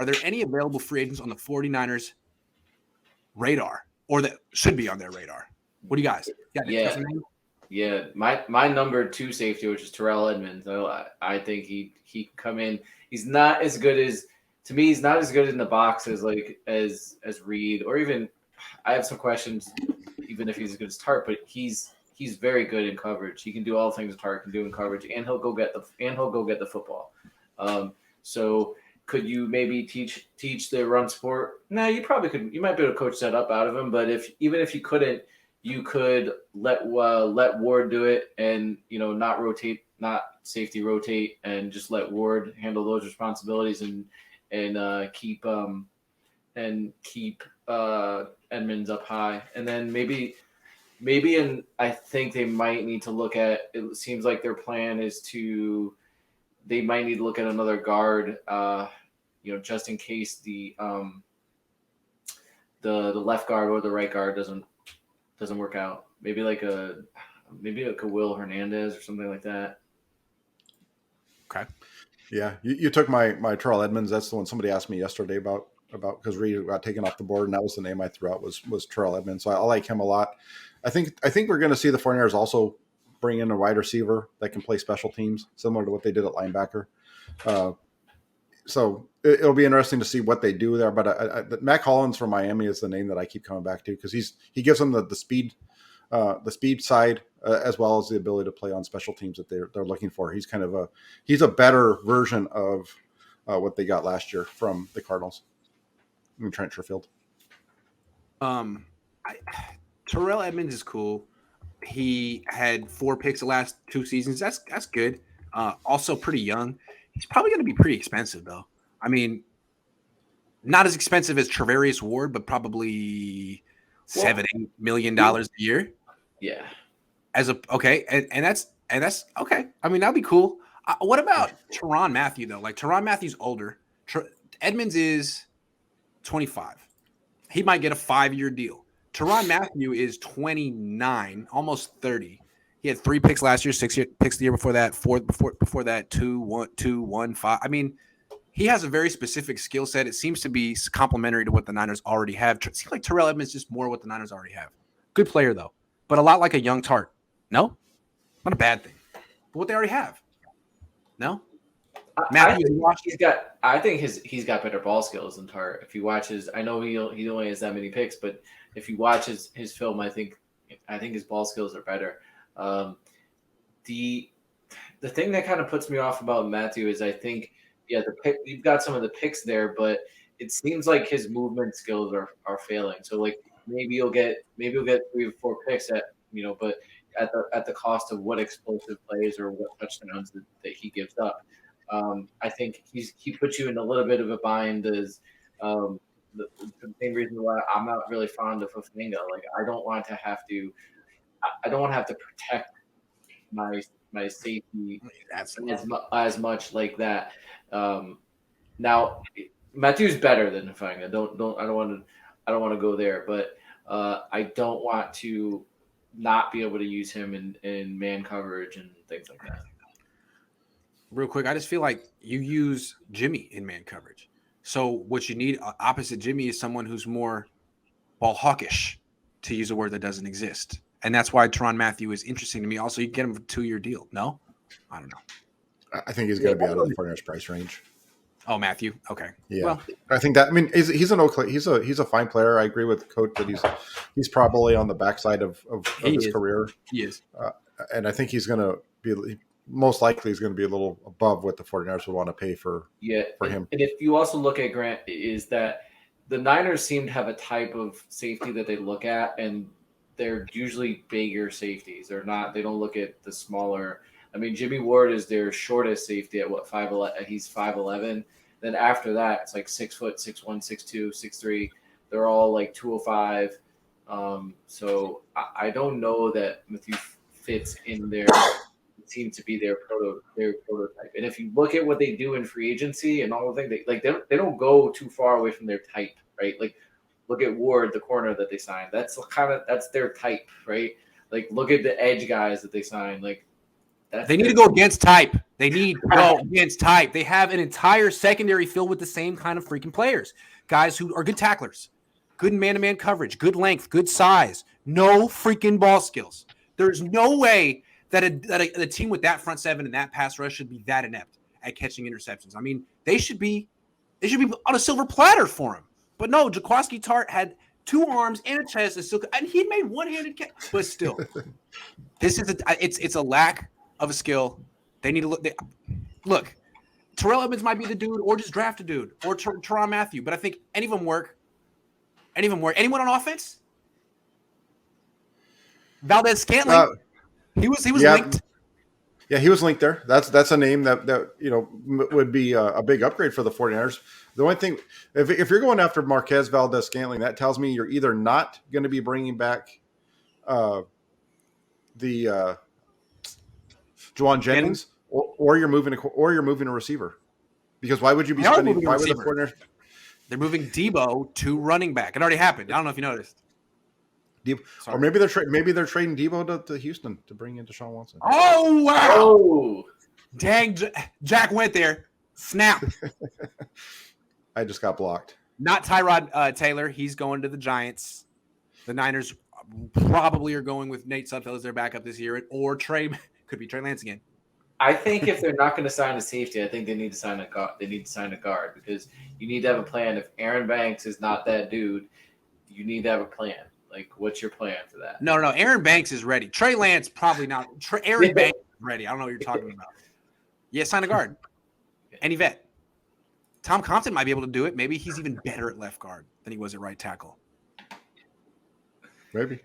Are there any available free agents on the 49ers radar or that should be on their radar? What do you guys? Yeah. Yeah, my number 2 safety, which is Terrell Edmonds. I think he can come in. He's not as good as to me. He's not as good in the box as Reed, or even I have some questions. Even if he's as good as Tart, but he's very good in coverage. He can do all things Tart can do in coverage, and he'll go get the football. So could you maybe teach the run support? No, you probably could. You might be able to coach that up out of him. But even if you couldn't, you could let Ward do it, and not safety rotate, and just let Ward handle those responsibilities, and keep Edmonds up high, and then maybe, and I think they might need to look at. It seems like their plan is they might need to look at another guard, just in case the left guard or the right guard doesn't work out. Maybe like a Will Hernandez or something like that. Okay. Yeah, you took my Terrell Edmonds. That's the one somebody asked me yesterday about because Reed got taken off the board, and that was the name I threw out was Terrell Edmonds. So I like him a lot. I think we're going to see the 49ers also bring in a wide receiver that can play special teams, similar to what they did at linebacker. So it'll be interesting to see what they do there. But Mack Hollins from Miami is the name that I keep coming back to because he gives them the speed side as well as the ability to play on special teams that they're looking for. He's kind of he's a better version of what they got last year from the Cardinals in Trent Sherfield. Terrell Edmonds is cool. He had 4 picks the last 2 seasons. That's good. Also pretty young. He's probably going to be pretty expensive, though. I mean, not as expensive as Travarius Ward, but probably $7-8 million a year. Yeah. Okay, and that's okay. I mean, that'd be cool. What about Tyrann Mathieu though? Like Tyrann Mathieu's older. Edmonds is 25. He might get a 5-year deal. Tyrann Mathieu is 29, almost 30. He had 3 picks last year, 6 picks the year before that, 4 before that, 2, 1, 5. I mean, he has a very specific skill set. It seems to be complementary to what the Niners already have. It seems like Terrell Edmonds is just more what the Niners already have. Good player though, but a lot like a young Tart. No, not a bad thing. But what they already have. No. I think he's got better ball skills than Tart. If you watch I know he only has that many picks, but if you watch his film, I think his ball skills are better. The thing that kind of puts me off about Mathieu is I think you've got some of the picks there, but it seems like his movement skills are failing. So like maybe you'll get 3 or 4 picks but at the cost of what explosive plays or what touchdowns that he gives up. I think he puts you in a little bit of a bind as the main reason why I'm not really fond of Fafanga. Like I don't want to have to protect my safety as much like that. Now Matthew's better than Fafanga. I don't want to go there, but I don't want to not be able to use him in man coverage and things like that. Real quick, I just feel like you use Jimmy in man coverage. So what you need opposite Jimmy is someone who's more ball hawkish, to use a word that doesn't exist. And that's why Tyrann Mathieu is interesting to me. Also, you can get him a 2-year deal. No? I don't know. I think he's going to be out of the 49ers price range. Oh, Mathieu. Okay. Yeah. Well, I think that. I mean, he's a fine player. I agree with Coach that he's probably on the backside of his career. He is. And I think he's going to be most likely he's going to be a little above what the 49ers would want to pay for him. And if you also look at Grant, is that the Niners seem to have a type of safety that they look at, and they're usually bigger safeties. They don't look at the smaller. I mean, Jimmy Ward is their shortest safety at 5'11". He's 5'11". Then after that, it's like 6 foot, 6'1", 6'2", 6'3". They're all like 205. So I don't know that Mathieu fits in there. Seem to be their prototype. And if you look at what they do in free agency and all the things, they don't go too far away from their type, right? Like look at Ward, the corner that they signed. That's their type, right? Like look at the edge guys that they signed. Like They need to go against type. They need to go against type. They have an entire secondary filled with the same kind of freaking players. Guys who are good tacklers, good man-to-man coverage, good length, good size, no freaking ball skills. There's no way that a team with that front seven and that pass rush should be that inept at catching interceptions. I mean, they should be on a silver platter for him. But no, Jaquiski Tartt had 2 arms and a chest, and he made one-handed catch. But still, it's a lack of a skill. They need to look. Terrell Edmonds might be the dude, or just draft a dude, or Tyrann Mathieu. But I think any of them work. Anyone on offense? Valdez Scanlan. He was linked. Yeah, he was linked there. That's a name that would be a big upgrade for the 49ers. The only thing, if you're going after Marquez Valdez Scantling, that tells me you're either not going to be bringing back the Juwan Jennings, or you're moving a receiver. Because why would you be spending? Why would the 49ers? They're moving Debo to running back. It already happened. I don't know if you noticed. Or maybe they're trading Debo to Houston to bring in Deshaun Watson. Oh wow! Oh. Dang, Jack went there. Snap. I just got blocked. Not Tyrod Taylor. He's going to the Giants. The Niners probably are going with Nate Sudfeld as their backup this year, or could be Trey Lance again. I think if they're not going to sign a safety, I think they need to sign a guard. They need to sign a guard because you need to have a plan. If Aaron Banks is not that dude, you need to have a plan. Like, what's your plan for that? No. Aaron Banks is ready. Trey Lance probably not. Aaron Banks is ready. I don't know what you're talking about. Yeah, sign a guard. Any vet. Tom Compton might be able to do it. Maybe he's even better at left guard than he was at right tackle. Maybe.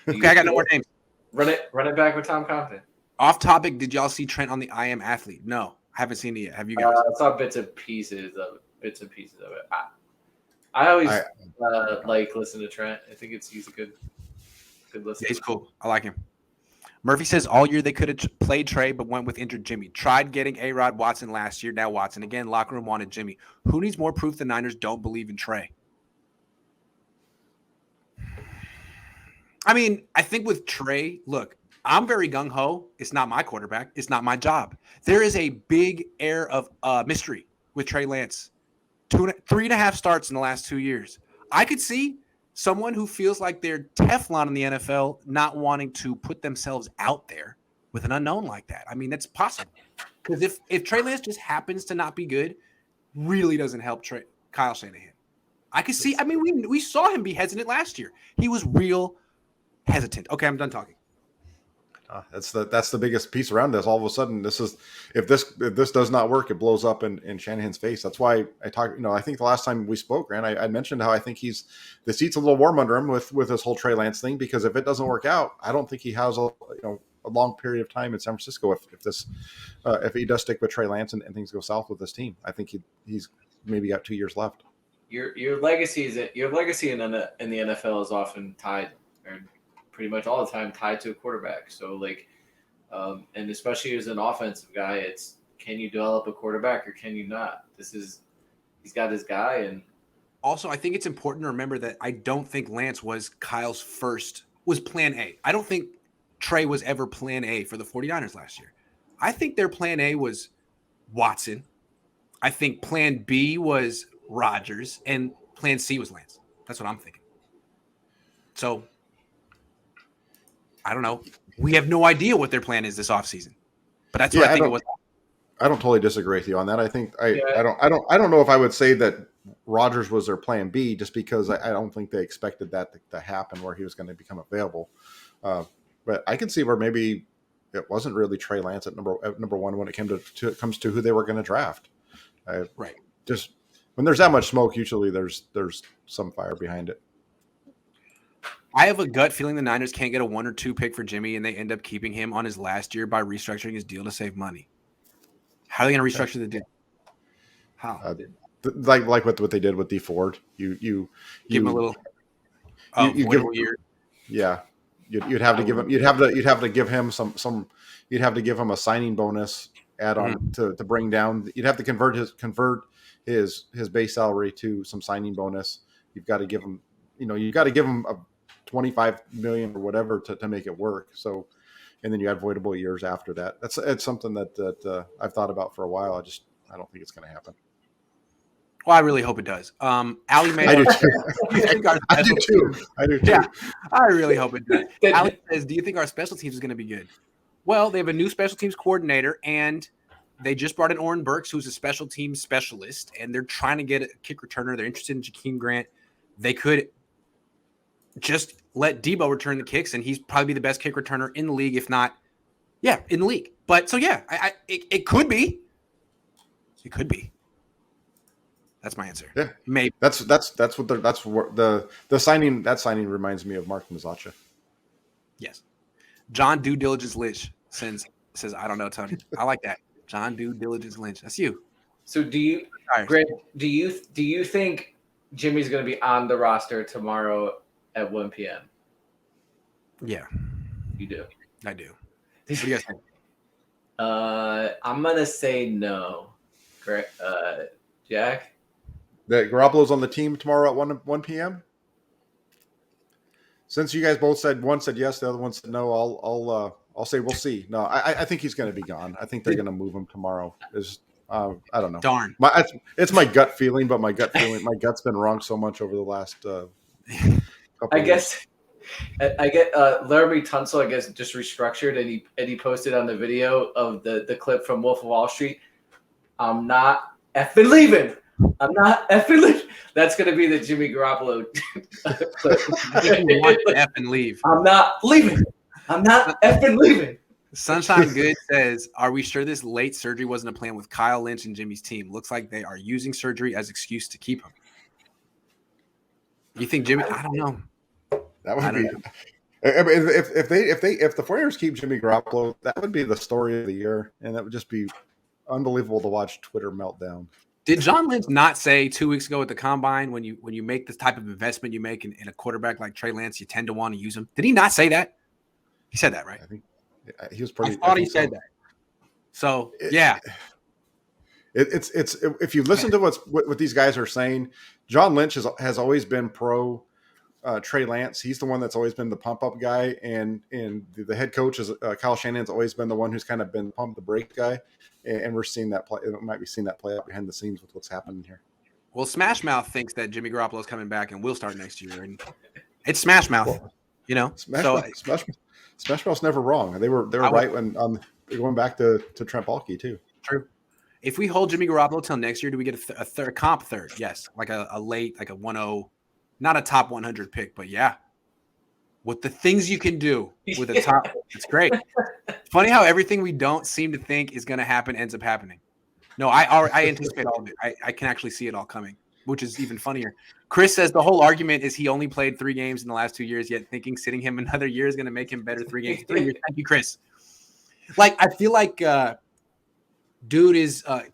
Okay, I got no more names. Run it back with Tom Compton. Off topic, did y'all see Trent on the I Am Athlete? No, I haven't seen it yet. Have you guys? I saw bits and pieces of it. I always like listen to Trent. I think he's a good listen. Yeah, he's cool. I like him. Murphy says all year they could have played Trey, but went with injured Jimmy. Tried getting A-Rod Watson last year. Now Watson again. Locker room wanted Jimmy. Who needs more proof the Niners don't believe in Trey? I mean, I think with Trey, look, I'm very gung-ho. It's not my quarterback. It's not my job. There is a big air of mystery with Trey Lance. 3.5 starts in the last 2 years. I could see someone who feels like they're Teflon in the NFL not wanting to put themselves out there with an unknown like that. I mean, that's possible. Because if Trey Lance just happens to not be good, really doesn't help Kyle Shanahan. I could see – I mean, we saw him be hesitant last year. He was real hesitant. Okay, I'm done talking. That's the biggest piece around this. All of a sudden, if this does not work, it blows up in Shanahan's face. That's why I talk. I think the last time we spoke, Grant, I mentioned how I think the seat's a little warm under him with this whole Trey Lance thing, because if it doesn't work out, I don't think he has a long period of time in San Francisco if he does stick with Trey Lance and things go south with this team. I think he's maybe got 2 years left. Your legacy in the NFL is often tied, or pretty much all the time, tied to a quarterback. So and especially as an offensive guy, it's, can you develop a quarterback or can you not? He's got his guy. And also, I think it's important to remember that I don't think Lance was was plan A. I don't think Trey was ever plan A for the 49ers last year. I think their plan A was Watson. I think plan B was Rodgers, and plan C was Lance. That's what I'm thinking. So I don't know. We have no idea what their plan is this offseason. But that's what I think it was. I don't totally disagree with you on that. I think I don't know if I would say that Rodgers was their plan B, just because I don't think they expected that to happen, where he was going to become available. But I can see where maybe it wasn't really Trey Lance at number one when it comes to who they were going to draft. Right. Just when there's that much smoke, usually there's some fire behind it. I have a gut feeling the Niners can't get a 1 or 2 pick for Jimmy, and they end up keeping him on his last year by restructuring his deal to save money. How are they going to restructure the deal? How? Like what they did with D Ford. You give him a little year. Yeah, you'd have to give him. You'd have to give him some. You'd have to give him a signing bonus add on to bring down. You'd have to convert his base salary to some signing bonus. You've got to give him. You got to give him a $25 million or whatever to make it work. So and then you have voidable years after that. It's something that I've thought about for a while. I don't think it's going to happen. Well, I really hope it does. Ali May, I do too. I do too. Yeah, I really hope it does. Ali says, "Do you think our special teams is going to be good?" Well, they have a new special teams coordinator, and they just brought in Oren Burks, who's a special teams specialist, and they're trying to get a kick returner. They're interested in Jakeem Grant. They could just let Debo return the kicks, and he's probably the best kick returner in the league, if not, in the league. But so it could be. It could be. That's my answer. Yeah, maybe. That's what the signing. That signing reminds me of Mark Mazzacha. Yes, John Due Diligence Lynch says I don't know, Tony. I like that. John Due Diligence Lynch. That's you. So do you, Grant? Do you think Jimmy's going to be on the roster tomorrow at 1 p.m.? Yeah, you do. I do. What do you guys think? I'm gonna say no. Correct, Jack. That Garoppolo's on the team tomorrow at 1 p.m. Since you guys both said one said yes, the other one said no, I'll say we'll see. No, I think he's going to be gone. I think they're going to move him tomorrow. I don't know. Darn. It's my gut feeling, but my gut's been wrong so much over the last. I guess. I get Laramie Tunsil, I guess, just restructured, and he posted on the video of the clip from Wolf of Wall Street. I'm not effing leaving. I'm not effing leaving. That's going to be the Jimmy Garoppolo clip. Effing leave. I'm not leaving. I'm not effing leaving. Sunshine Good says, "Are we sure this late surgery wasn't a plan with Kyle Lynch and Jimmy's team? Looks like they are using surgery as excuse to keep him." You think Jimmy? I don't know. That would be. I mean, if the 49ers keep Jimmy Garoppolo, that would be the story of the year, and that would just be unbelievable to watch Twitter meltdown. Did John Lynch not say 2 weeks ago at the combine, when you make this type of investment you make in a quarterback like Trey Lance, you tend to want to use him? Did he not say that? He said that, right? I think he was pretty. I thought he said that. So it's if you listen to what these guys are saying, John Lynch has always been pro Trey Lance. He's the one that's always been the pump up guy, and the head coach is Kyle Shanahan's always been the one who's kind of been pump the brake guy, and we're seeing that play. Might be seeing that play out behind the scenes with what's happening here. Well, Smash Mouth thinks that Jimmy Garoppolo is coming back and will start next year, and it's Smash Mouth, Smash Mouth's never wrong. They were right when going back to Trent Baalke too. True. If we hold Jimmy Garoppolo till next year, do we get a third comp third? Yes, like a late, like a 1-0. Not a top 100 pick, but with the things you can do with a top, it's great. Funny how everything we don't seem to think is going to happen ends up happening. No, I anticipate all of it. I can actually see it all coming, which is even funnier. Chris says the whole argument is he only played 3 games in the last 2 years, yet thinking sitting him another year is going to make him better 3 games in 3 years. Thank you, Chris. Like, I feel like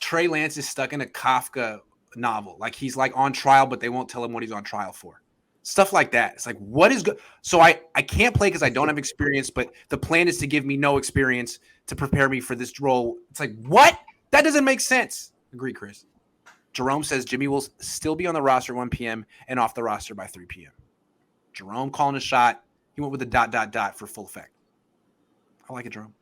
Trey Lance is stuck in a Kafka novel. Like, he's like on trial, but they won't tell him what he's on trial for. Stuff like that. It's like, what is good? So I can't play because I don't have experience, but the plan is to give me no experience to prepare me for this role. It's like, what? That doesn't make sense. Agree, Chris. Jerome says Jimmy will still be on the roster at 1 p.m. and off the roster by 3 p.m. Jerome calling a shot. He went with a ... for full effect. I like it, Jerome.